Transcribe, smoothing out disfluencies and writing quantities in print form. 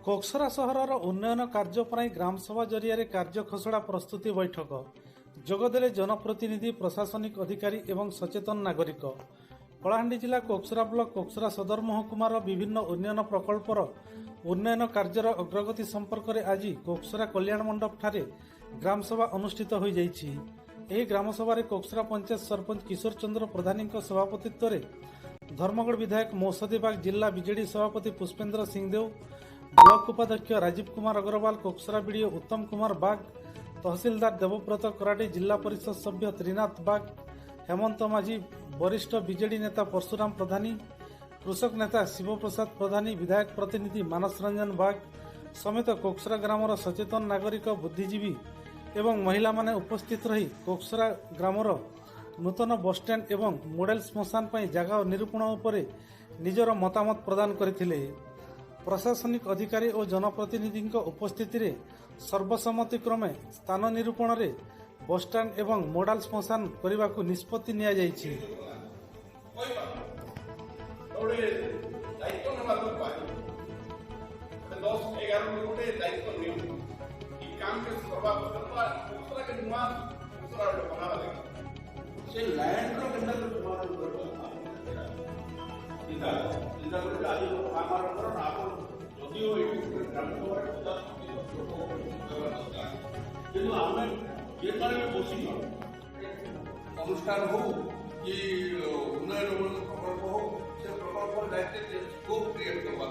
कोक्सरा सहरर उन्नयन कार्य पर ग्रामसभा जरिया कार्य खसड़ा प्रस्तुति बैठक जोगदेले जनप्रतिनिधि प्रशासनिक अधिकारी एवं सचेतन नागरिक। कलाहांडी जिला कोक्सरा ब्लॉक कोक्सरा सदर महकुमार विभिन्न उन्नयन प्रकल्पर उन्नयन कार्यर अग्रगति संपर्क में आज कोक्सरा कल्याण मंडप ठारे ग्रामसभा अनुष्ठित हो जाइछि। एही ग्रामसभा कोक्सरा पंचायत सरपंच किशोर चंद्र प्रधानी सभापतित्व में धर्मगढ़ विधायक मौसदी बाग, जिला बीजेडी सभापति पुष्पेंद्र सिंहदेव, ब्लॉक उपाध्यक्ष राजीव कुमार अग्रवाल, कोक्सरा बीडीओ उत्तम कुमार बाग, तहसीलदार देवव्रत कराटी, जिला परिषद सभ्य त्रिनाथ बाग, हेमंत माझी, वरिष्ठ बीजेडी नेता परशुराम प्रधानी, कृषक नेता शिव प्रसाद प्रधानी, विधायक प्रतिनिधि मानस रंजन बाग समेत कोक्सरा ग्रामर सचेतन नागरिक, बुद्धिजीवी एवं महिला माने उपस्थित रही कोक्सरा ग्रामर नूतन बसस्टैंड एवं मॉडल श्मशान पर जगह निरूपण उपरे निजर मतामत प्रदान करथिले। प्रशासनिक अधिकारी और जनप्रतिनिधि उपस्थिति रे सर्वसम्मति क्रमे स्थान निरूपण रे बसस्टैंड एवं मॉडल श्मशान करने को निष्पत्ति निया जाइछि। अनुष्ठान हो कि उन्नयन प्रकल्प हो से प्रकल्प दायित्व स्कोप क्रिएट करवा